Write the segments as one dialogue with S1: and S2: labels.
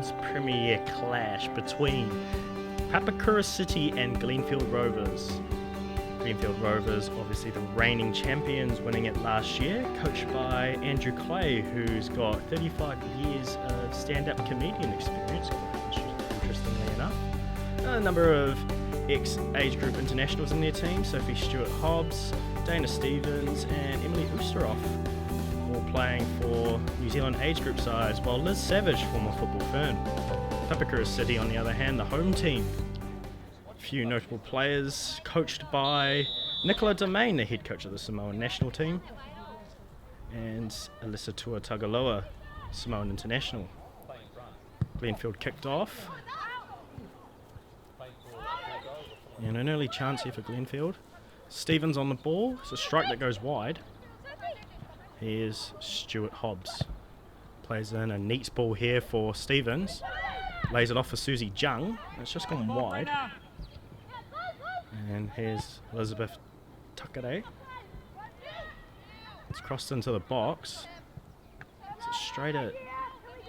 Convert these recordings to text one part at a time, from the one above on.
S1: Women's Premier clash between Papakura City and Glenfield Rovers. Glenfield Rovers, obviously the reigning champions, winning it last year, coached by Andrew Clay, who's got 35 years of stand-up comedian experience, interestingly enough. A number of ex-age group internationals in their team, Sophie Stewart-Hobbs, Dana Stevens and Emily Oosteroff, all playing for New Zealand age group sides, while Liz Savage, former football fern. Papakura City, on the other hand, the home team. A few notable players, coached by Nicola Domain, the head coach of the Samoan national team, and Alyssa Tuatagaloa, Samoan international. Glenfield kicked off. And an early chance here for Glenfield. Stevens on the ball. It's a strike that goes wide. Here's Stewart-Hobbs. Plays in a neat ball here for Stevens. Lays it off for Susie Jung. It's just gone wide. And here's Elizabeth Takare. It's crossed into the box. It's straight at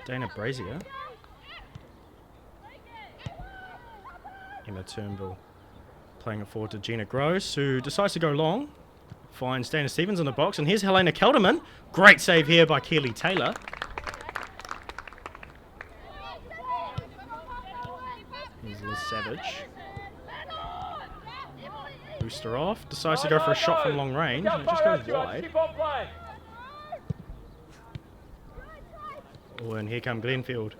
S1: Dana Brazier. Emma Turnbull playing it forward to Gina Gross, who decides to go long. Finds Dana Stevens in the box, and here's Helena Kelderman. Great save here by Keely Taylor. Here's Liz Savage. Booster off, decides to go for a shot from long range, and it just goes wide. Oh, and here come Glenfield.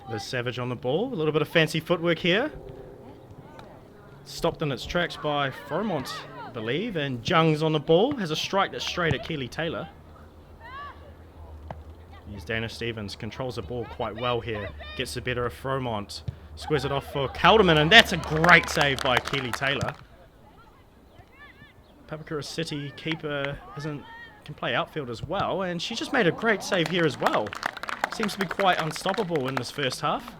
S1: Liz Savage on the ball, a little bit of fancy footwork here. Stopped in its tracks by Fromont, I believe, and Jung's on the ball, has a strike that's straight at Keely Taylor. Here's Dana Stevens, controls the ball quite well here, gets the better of Fromont, squares it off for Kelderman, and that's a great save by Keely Taylor. Papakura City keeper can play outfield as well, and she just made a great save here as well. Seems to be quite unstoppable in this first half.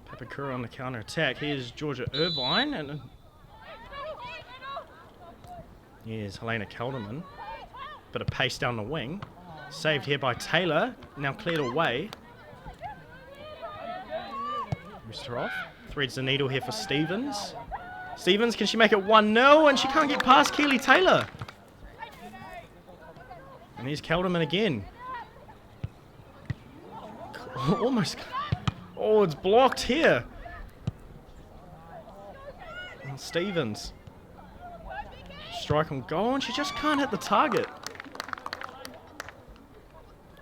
S1: Papakura on the counter-attack. Here's Georgia Irvine, and here's Helena Kelderman. Bit of pace down the wing. Saved here by Taylor, now cleared away. Rooster off. Threads the needle here for Stevens. Stevens, can she make it 1-0? And she can't get past Keely Taylor. And here's Kelderman again. Almost. Oh, it's blocked here. And Stevens. Strike on goal, and she just can't hit the target.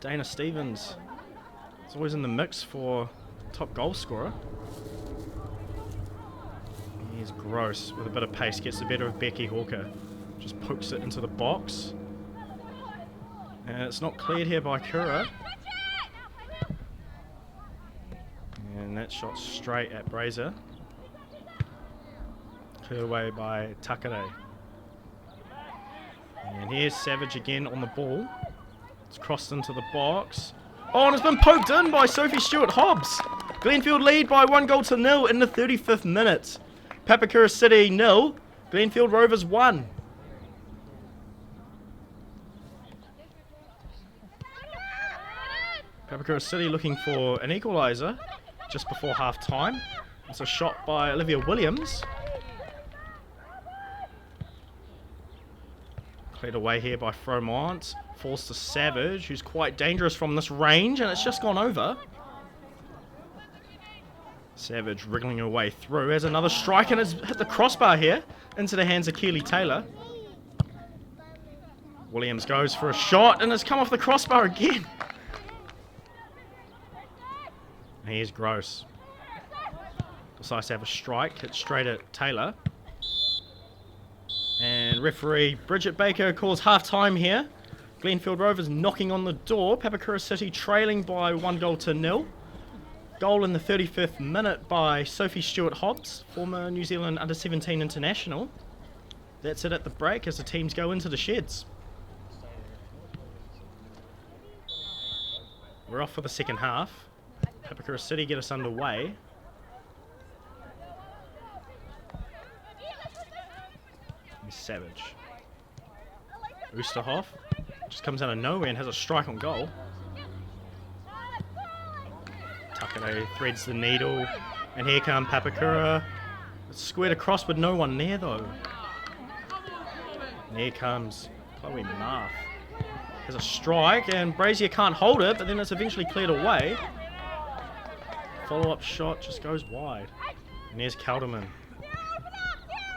S1: Dana Stevens is always in the mix for top goal scorer. Here's Gross with a bit of pace, gets the better of Becky Hawker. Just pokes it into the box. And it's not cleared here by Kura. And that shot straight at Brazier. Cleared away by Takare. And here's Savage again on the ball. It's crossed into the box. Oh, and it's been poked in by Sophie Stewart-Hobbs. Glenfield lead by 1-0 in the 35th minute. Papakura City 0, Glenfield Rovers 1. Papakura City looking for an equaliser just before half time. It's a shot by Olivia Williams. Cleared away here by Fromont. Falls to Savage, who's quite dangerous from this range, and it's just gone over. Savage wriggling her way through. Has another strike, and it's hit the crossbar here into the hands of Keely Taylor. Williams goes for a shot, and it's come off the crossbar again. Here's Gross. Decides to have a strike, hit straight at Taylor. And referee Bridget Baker calls half-time here. Glenfield Rovers knocking on the door. Papakura City trailing by 1-0. Goal in the 35th minute by Sophie Stewart-Hobbs, former New Zealand under-17 international. That's it at the break as the teams go into the sheds. We're off for the second half. Papakura City get us underway. Here's Savage. Oosterhoff just comes out of nowhere and has a strike on goal. Takare threads the needle, and here come Papakura. It's squared across with no one there though. And here comes Chloe Marth. There's a strike, and Brazier can't hold it, but then it's eventually cleared away. Follow-up shot just goes wide. And there's Kelderman.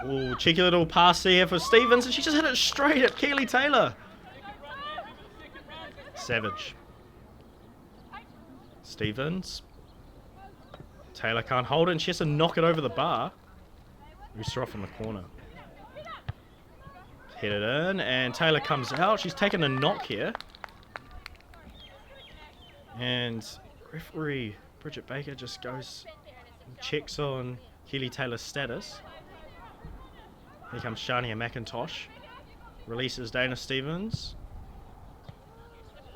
S1: Ooh, cheeky little pass there for Stevens, and she just hit it straight at Keely Taylor. Savage. Stevens. Taylor can't hold it, and she has to knock it over the bar. Rooster off in the corner. Hit it in, and Taylor comes out. She's taken a knock here. And referee Bridget Baker just goes and checks on Keely Taylor's status. Here comes Shania McIntosh. Releases Dana Stevens.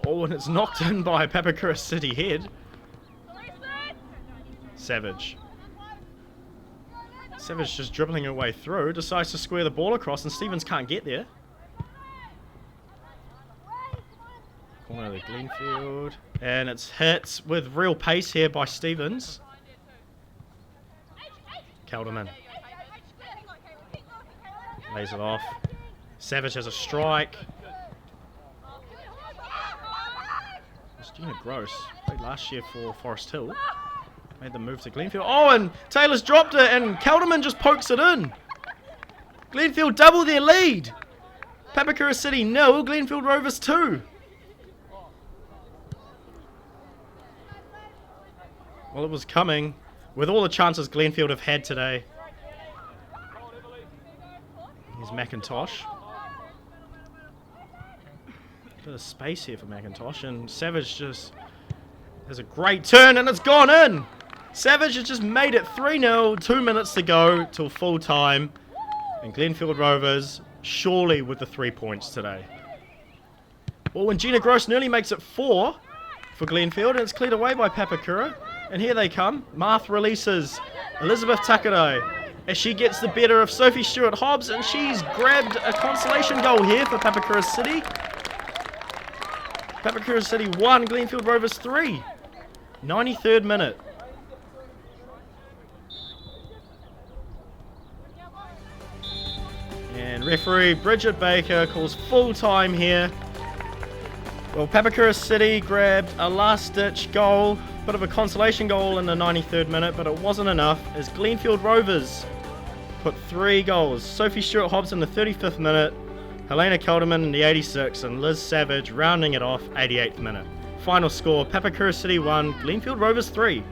S1: Oh, and it's knocked in by Papakura City head. Savage. Savage just dribbling her way through. Decides to square the ball across, and Stevens can't get there. Corner of the Glenfield. And it's hit with real pace here by Stevens. Kelderman. Lays it off. Savage has a strike. It's Gina Gross. Played last year for Forest Hill. Made the move to Glenfield. Oh, and Taylor's dropped it, and Kelderman just pokes it in. Glenfield double their lead. Papakura City 0, Glenfield Rovers 2. Well, it was coming with all the chances Glenfield have had today. Here's McIntosh. Bit of space here for McIntosh, and Savage just has a great turn, and it's gone in. Savage has just made it 3-0, 2 minutes to go till full time, and Glenfield Rovers surely with the 3 points today. Well, when Gina Gross nearly makes it 4 for Glenfield, and it's cleared away by Papakura, and here they come. Marth releases Elizabeth Takare as she gets the better of Sophie Stewart-Hobbs, and she's grabbed a consolation goal here for Papakura City. Papakura City 1, Glenfield Rovers 3. 93rd minute. And referee Bridget Baker calls full time here. Well, Papakura City grabbed a last-ditch goal, bit of a consolation goal in the 93rd minute, but it wasn't enough as Glenfield Rovers put 3 goals. Sophie Stewart-Hobbs in the 35th minute, Helena Kelderman in the 86th, and Liz Savage rounding it off 88th minute. Final score, Papakura City 1, Glenfield Rovers 3.